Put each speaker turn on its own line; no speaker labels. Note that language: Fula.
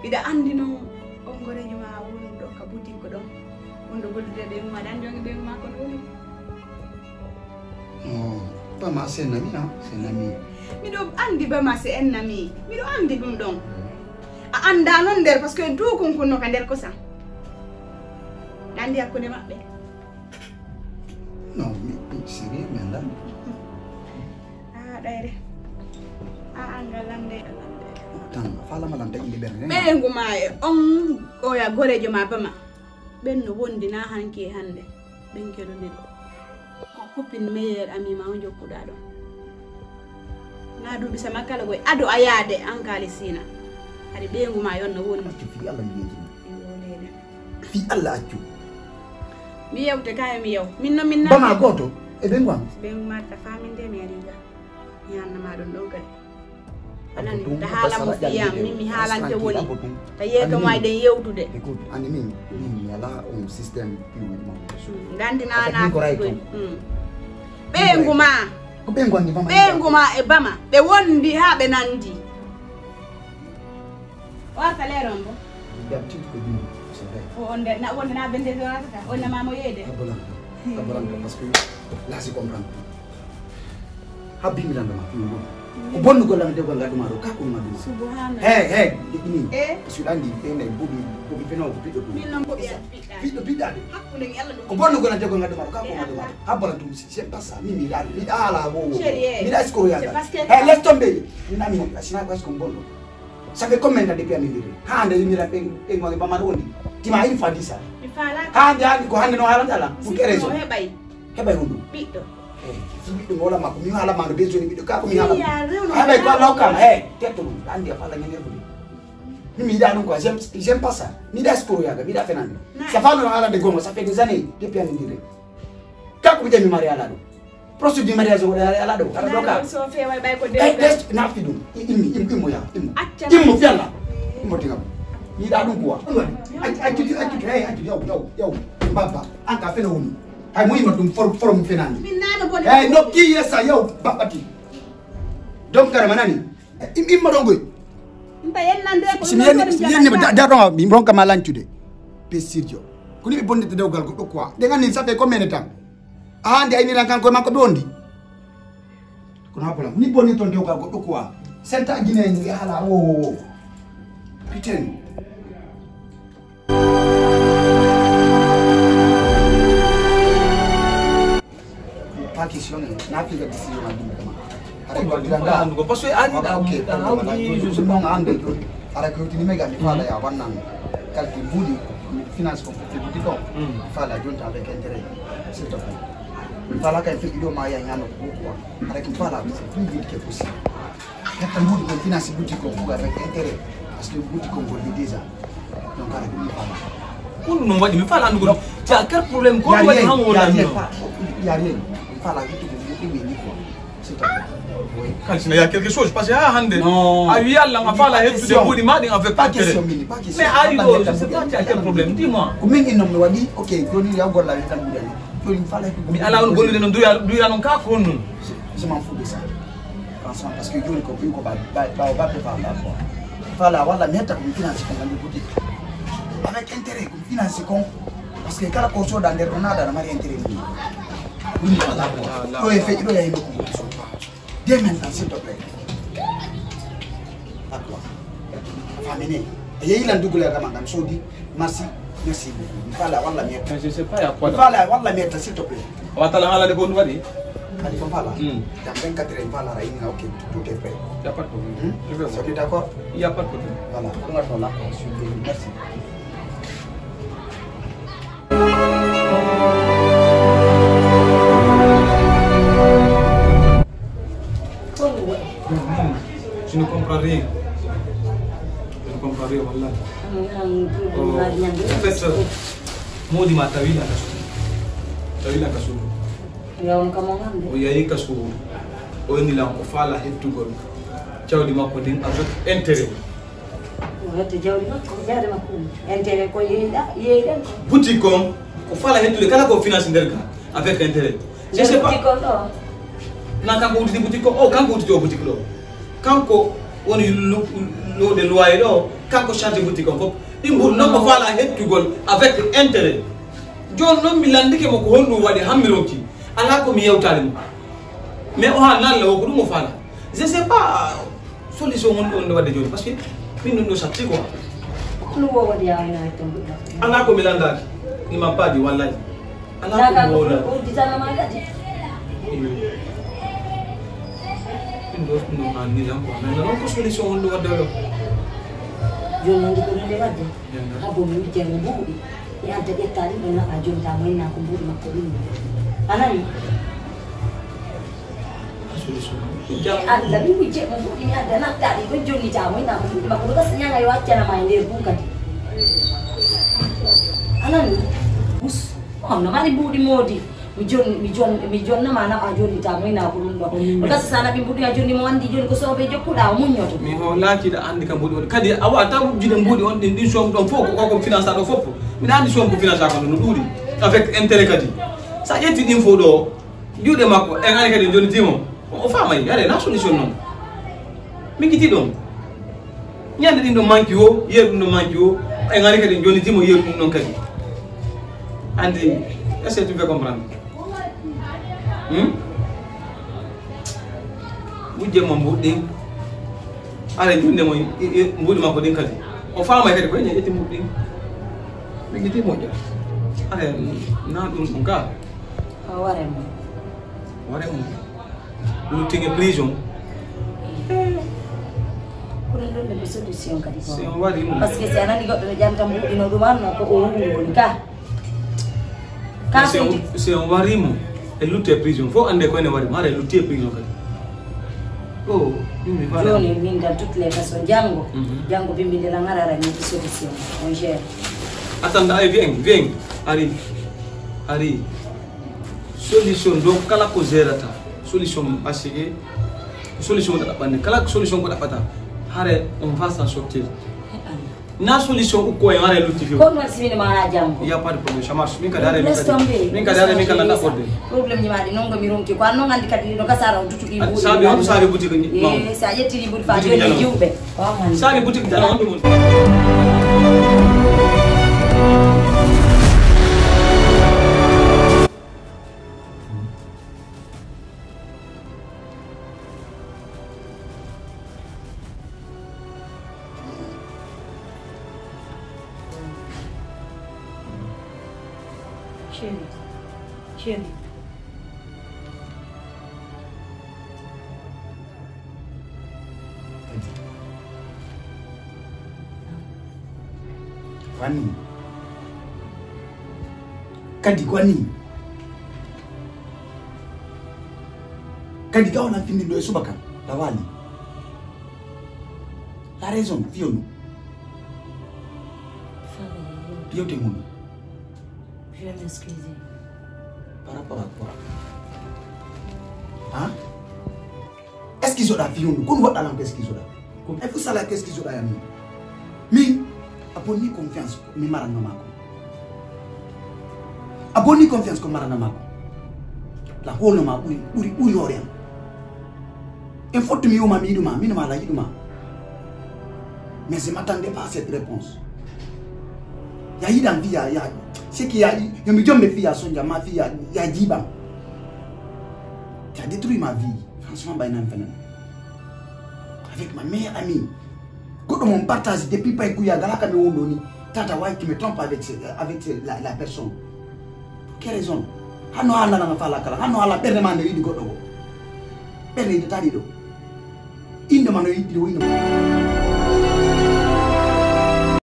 ida andi no on gorejo ma wondo ka boutique ko don wondo gollude be ma dan jongi be ma ko woni
pas ma c'est un ami hein c'est un ami
mi do andi ba ma c'est un ami mi do andi dum don a anda non der parce que do kon no ka der ko sa andi akkude mabbe
non sérieux mais là
dayre angalande
tan fala malam de indi berne
be nguma e on o ya gorejo ma bama ben no wondi na hanke hande ben kedo ndi ko copine meilleur ami ma on jokkuda do na du bisa makala goy ado ayade an kali sina hadi be nguma yon no wondi
fi Allah mi fi Allah accu
mi yewte kay mi yew minno minna
bama goto e be ngam
be nguma ta faminde mi ariga yanna ma don do kadi anan ta hala mo fiya mimi halante woni ta yeto may de yewtude
écoute ani min yala on système piwi ma
dandina na ko be nguma
ko be ngoni bama
be nguma e bama be wondi ha be nandi wa kale rombo
ya petit ko dum c'est vrai
onde na wonde na bende do rata on ma mo yede
abolan parce que là c'est comprendre habbi mi landa ma piwi ko bonnu golam de gonga dum aro ka ko ma dum
subhanallah
hey ini sulandi ene bobi feno ko piddo
min non ko
piddo piddade
hakkunde yalla
ko bonnu golam de gonga dum aro ka ko ma dum habala dum c'est pas ça mi la mi ala bo mi la skoro ya laisse tomber ni nami asina ko ko bonno ça fait combien d'années depuis amiri hande mi la pe ngoni ba ma wondi tima il fa disa
mi fala
hande hande ko hande no haranta la pour quelle raison
hebay
hundu
piddo
biɗɗo ngola makko mi hala maɗo besoni biɗɗo kako mi hala haɓay ko allah hokkama tetto ɗum andi a falla ñanerɗude mi yiɗa ɗum quoi j'aime pas ça mi yiɗa skoro yaga mi yiɗa fenande sa fanono alade gonga ça fait des années depuis anidire kako mi ƴami mari ala ɗo procédure mariage oɗa ala ɗo aɗa ɗo ka nafti ɗum immo yaha immo fiyalla immo tigam mi yiɗa ɗum quoi accude yaw mbabba an ka fene woni hay mo yima ɗum forom fenande eyi nokki yessa yaw baɓɓati donc kara manani imma ɗon goy simi yennima daɗoma mi ronkama lancude pe sirdio koni ɓe bondete dewgal goɗɗo quoi ɗe gandi ça fait combien de temps a hande ayniran kanko makko ɓe wondi kono habolam ni bonni toon dewgal goɗɗo quoi senta guinéen haala o putain pas question na fi ga décision ma dum dama ara ko dilanga
ko parce que ani da
ok je suis non ande ko ara ko tini mega mi fala ya wannan calcul budi finance ko te budi ko fala jonta avec intérêt s'il te plaît mi fala kay fi do ma ya nyano ko ko ara ko fala c'est plus vite que possible hetta budi ko finance budi ko avec intérêt parce que budi ko ngol déjà donc ara ko mi fala
kun no wadi mi fala ndugo ta quel problème ko wadi han wona no
ya rien fala gitu ko ni ko c'est tout
quand il y a quelque chose parce que hande ayu yalla nga fala hettude budi madi avec
pas question
mais ayu do je sais pas quel problème dis-moi
ko min innom no wadi ok joni ya golla tan budani joni fala
mi ala on gollude non duya non ka ko non
je m'en fous de ça franchement parce que joni ko bi ko ba fala quoi fala wala meta ko finance ko ngandi budi avec intérêt ko finance ko parce que kala ko so da nder onada na mari intérêt ni oui voilà ko e fe do ya ino ko dès maintenant s'il te plaît d'accord famine yeyi lan dugule ga magam sodi merci fala wala meta
je sais pas ya quoi
fala wala meta s'il te plaît
watala ala de ko wadi
kadi ko fala dans 24 heures fala ra ina ok tout est prêt
y a pas de problème je vais
voir d'accord
il y a pas de problème
voilà on va faire là merci
je ne comprends rien. Je ne comprends rien, wallah. En fait, modi ma tawila kasu. Tawila kasu.
Ya on kamangande.
O yayi kasu. O ni la ko fala hettu gol. Ciawdi makko din avec intérêt.
O hette jawdi makko, jaade makko. Intérêt ko yeeda.
Boutique ko fala hettu kala ko finance nder ka avec intérêt. Je sais pas. Na kanko wuti boutique ko o kanko wuti boutique lo. Kanko woni lo de loyer do kanko charge boutique on fop dimbu non ko fala hettugol avec intérêt jon non mi landike mo ko hondu wadi hammironki ala ko mi yewtale mo mais o ha nan lawo ko dum mo fala je sais pas solution on wadde joni parce que min non do satti quoi
lu wo wadi ya ina tambu
ala ko mi landaki il m'a pas dit wallahi ala ko wala
o ditana ma gadi
no nan ni jam ko mais non ko solution on do wadde lo
joni ndi ko ndé wadde abo mi jeng buudi ya de etali dona a jonta moy na ko buudi makko dum anani
solution
anda bi wije mo buudi anda na tali ko joni ta moy na ko buudi makko ka sanya ngai wacce na mai nder bukati anani bus on no mari buudi modi mi jon na mana a joni ta moy na ko dum do ka sana bi buudi a joni mo andi joni ko sobe jokkuda munyoto
mi ho laaki da andi kam buudi kadi awa ta jide buudi on din som don foko ko finance do fop mi andi som ko finance ko no duri avec intérêt kadi sa yetti din fo do juude makko e ngani kadi joni timo o fama yare na solution non mi giti don nyande din do manki o yer dum do manki o e ngani kadi joni timo yer dum non kadi andi est-ce que tu veux comprendre bujje mo mbudi ala junde mo mbudi makko din kadi o fama kadi ko nyeti mbudi mi giti mo ja ala na dum ka
ware mo
lu tinge prison
ko don be solution kadi ko
c'est on wari mo
parce que c'est anani goddo janta mbudi no dum an ko o woni ka
c'est on wari mo e lutte prison fo ande ko ne wari mare lutte prison kadi oh mimi fala
joni min dans toutes les façons jango bimbi de la ngarara ni solution mon cher
attends ay viens ari solution do kala ko zerata solution basige solution da bande kala solution ko da pata hare on va s'en sortir na solution ko en hare lutti fi
ko non si ma na jango
il y a pas de problème ça marche min ka dare min ka na accordé
problème ni ma di non mi ronki ko non andi kadi do kasara on tutuki buri
sabi boutique ni
sa yetti ni buri fa joni jumbe
sabi boutique dala on dum
Chéri.
Kwani? Kadi kwani? Kadi kau na fini ndo subaka lawali. La raison, Fionu. Pio te mundo.
Je vais m'excuser.
Par rapport à quoi? Hein? Est-ce qu'ils ont la Fionu? Qu'on voit dans la qu'est-ce qu'ils ont là? Est-ce que ça là qu'est-ce qu'ils ont là? Mais abonni confiance mi marana mako. Abonni confiance ko marana mako. La holo ma uri oriam. Il faut que mi yuma mi duma, mi ma la yiduma. Mais je m'attendais pas à cette réponse. Ya yidan via ya c'est qu'il y a mi jombe fia sonja ma fia ya jiba. Tu as détruit ma vie. Franchement bainan fenen. Avec ma meilleure amie. Quand on partage depuis pas écouillé à Galaka me ondoni, tata ouais qui me trompe avec la personne. Pour quelle raison? Hano ala na fala kala, hano ala perne mande yidi godo. Perne yidi tadi do. Inde mano yidi do inde.